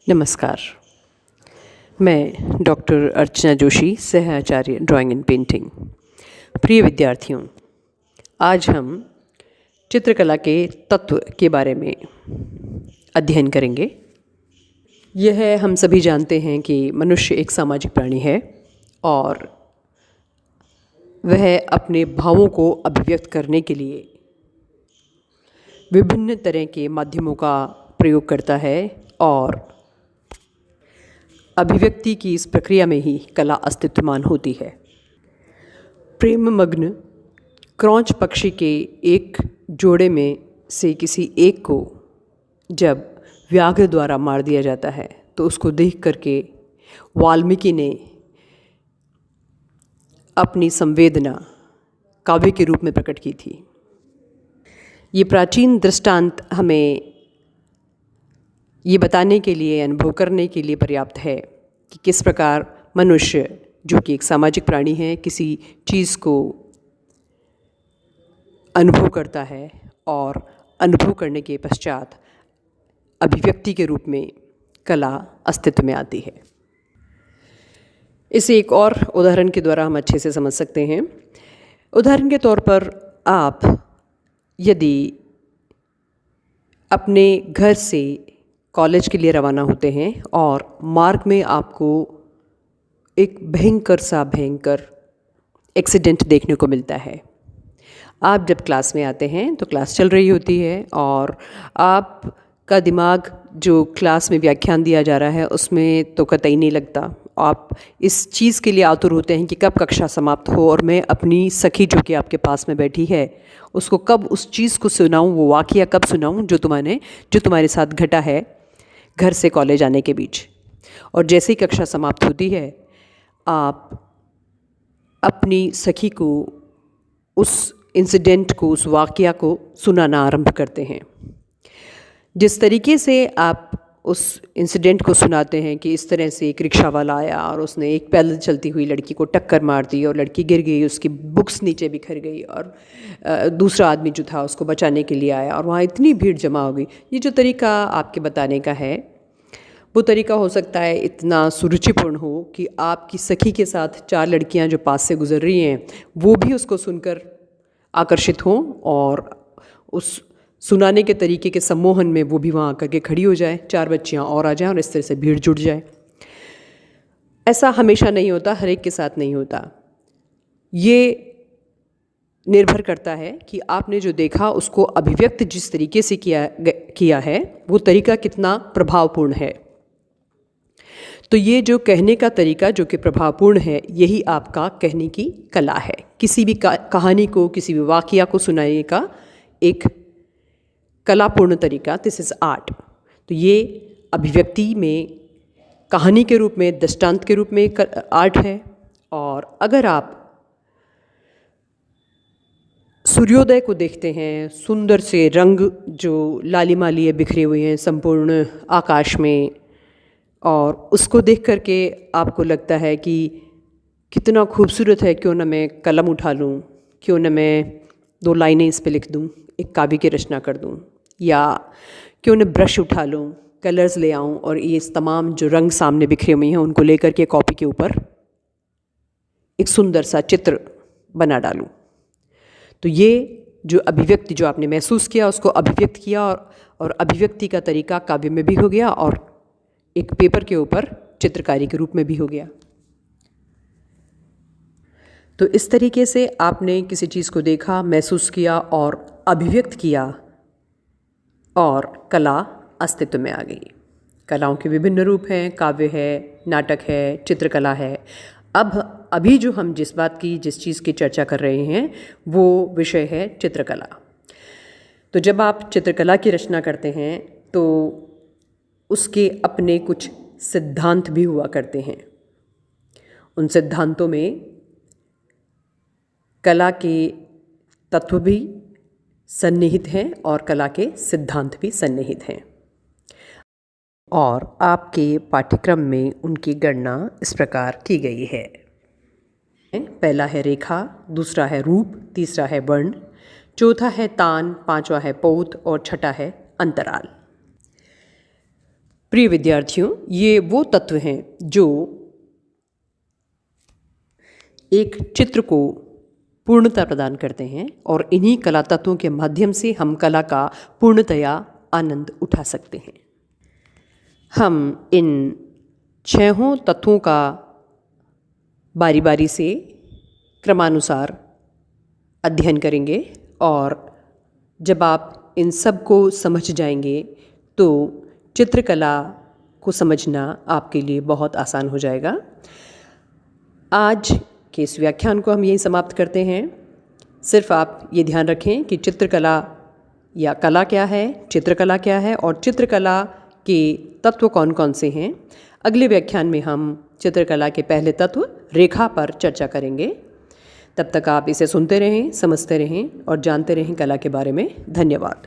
नमस्कार। मैं डॉक्टर अर्चना जोशी, सह आचार्य ड्राइंग एंड पेंटिंग। प्रिय विद्यार्थियों, आज हम चित्रकला के तत्व के बारे में अध्ययन करेंगे। यह हम सभी जानते हैं कि मनुष्य एक सामाजिक प्राणी है और वह अपने भावों को अभिव्यक्त करने के लिए विभिन्न तरह के माध्यमों का प्रयोग करता है और अभिव्यक्ति की इस प्रक्रिया में ही कला अस्तित्वमान होती है। प्रेममग्न क्रौंच पक्षी के एक जोड़े में से किसी एक को जब व्याघ्र द्वारा मार दिया जाता है तो उसको देख करके वाल्मीकि ने अपनी संवेदना काव्य के रूप में प्रकट की थी। ये प्राचीन दृष्टांत हमें ये बताने के लिए, अनुभव करने के लिए पर्याप्त है कि किस प्रकार मनुष्य, जो कि एक सामाजिक प्राणी है, किसी चीज़ को अनुभव करता है और अनुभव करने के पश्चात अभिव्यक्ति के रूप में कला अस्तित्व में आती है। इसे एक और उदाहरण के द्वारा हम अच्छे से समझ सकते हैं। उदाहरण के तौर पर आप यदि अपने घर से कॉलेज के लिए रवाना होते हैं और मार्ग में आपको एक भयंकर एक्सीडेंट देखने को मिलता है। आप जब क्लास में आते हैं तो क्लास चल रही होती है और आपका दिमाग जो क्लास में व्याख्यान दिया जा रहा है उसमें तो कतई नहीं लगता। आप इस चीज़ के लिए आतुर होते हैं कि कब कक्षा समाप्त हो और मैं अपनी सखी जो कि आपके पास में बैठी है उसको कब उस चीज़ को सुनाऊं, वो वाक़या कब सुनाऊं जो तुम्हारे साथ घटा है घर से कॉलेज आने के बीच। और जैसे ही कक्षा समाप्त होती है आप अपनी सखी को उस इंसिडेंट को, उस वाक़या को सुनाना आरंभ करते हैं। जिस तरीके से आप उस इंसिडेंट को सुनाते हैं कि इस तरह से एक रिक्शा वाला आया और उसने एक पैदल चलती हुई लड़की को टक्कर मार दी और लड़की गिर गई, उसकी बुक्स नीचे बिखर गई और दूसरा आदमी जो था उसको बचाने के लिए आया और वहाँ इतनी भीड़ जमा हो गई। ये जो तरीका आपके बताने का है वो तरीका हो सकता है इतना सुरुचिपूर्ण हो कि आपकी सखी के साथ 4 लड़कियाँ जो पास से गुजर रही हैं वो भी उसको सुनकर आकर्षित हों और उस सुनाने के तरीके के सम्मोहन में वो भी वहाँ आकर के खड़ी हो जाए, 4 बच्चियाँ और आ जाएं और इस तरह से भीड़ जुट जाए। ऐसा हमेशा नहीं होता, हर एक के साथ नहीं होता। ये निर्भर करता है कि आपने जो देखा उसको अभिव्यक्त जिस तरीके से किया है वो तरीका कितना प्रभावपूर्ण है। तो ये जो कहने का तरीका जो कि प्रभावपूर्ण है, यही आपका कहने की कला है। किसी भी कहानी को, किसी भी वाक़या को सुनाने का एक कलापूर्ण तरीका, दिस इज़ आर्ट। तो ये अभिव्यक्ति में कहानी के रूप में, दृष्टांत के रूप में एक आर्ट है। और अगर आप सूर्योदय को देखते हैं, सुंदर से रंग जो लालिमा लिए बिखरे हुए हैं संपूर्ण आकाश में, और उसको देख करके आपको लगता है कि कितना खूबसूरत है, क्यों ना मैं कलम उठा लूँ, क्यों ना मैं 2 लाइनें इस पे लिख दूँ, एक काव्य की रचना कर दूँ, या क्यों न ब्रश उठा लूँ, कलर्स ले आऊँ और ये तमाम जो रंग सामने बिखरे हुए हैं उनको लेकर के कॉपी के ऊपर एक सुंदर सा चित्र बना डालूँ। तो ये जो अभिव्यक्ति जो आपने महसूस किया उसको अभिव्यक्त किया और अभिव्यक्ति का तरीका काव्य में भी हो गया और एक पेपर के ऊपर चित्रकारी के रूप में भी हो गया। तो इस तरीके से आपने किसी चीज़ को देखा, महसूस किया और अभिव्यक्त किया और कला अस्तित्व में आ गई। कलाओं के विभिन्न रूप हैं, काव्य है, नाटक है, चित्रकला है। अभी जो हम जिस चीज़ की चर्चा कर रहे हैं वो विषय है चित्रकला। तो जब आप चित्रकला की रचना करते हैं तो उसके अपने कुछ सिद्धांत भी हुआ करते हैं। उन सिद्धांतों में कला के तत्व भी सन्निहित हैं और कला के सिद्धांत भी सन्निहित हैं। और आपके पाठ्यक्रम में उनकी गणना इस प्रकार की गई है। पहला है रेखा, दूसरा है रूप, तीसरा है वर्ण, चौथा है तान, पांचवा है पोत और छठा है अंतराल। प्रिय विद्यार्थियों, ये वो तत्व हैं जो एक चित्र को पूर्णता प्रदान करते हैं और इन्हीं कला तत्वों के माध्यम से हम कला का पूर्णतया आनंद उठा सकते हैं। हम इन 6 तत्वों का बारी बारी से क्रमानुसार अध्ययन करेंगे और जब आप इन सब को समझ जाएंगे तो चित्रकला को समझना आपके लिए बहुत आसान हो जाएगा। आज के इस व्याख्यान को हम यहीं समाप्त करते हैं। सिर्फ आप ये ध्यान रखें कि चित्रकला या कला क्या है, चित्रकला क्या है और चित्रकला के तत्व कौन कौन से हैं। अगले व्याख्यान में हम चित्रकला के पहले तत्व रेखा पर चर्चा करेंगे। तब तक आप इसे सुनते रहें, समझते रहें और जानते रहें कला के बारे में। धन्यवाद।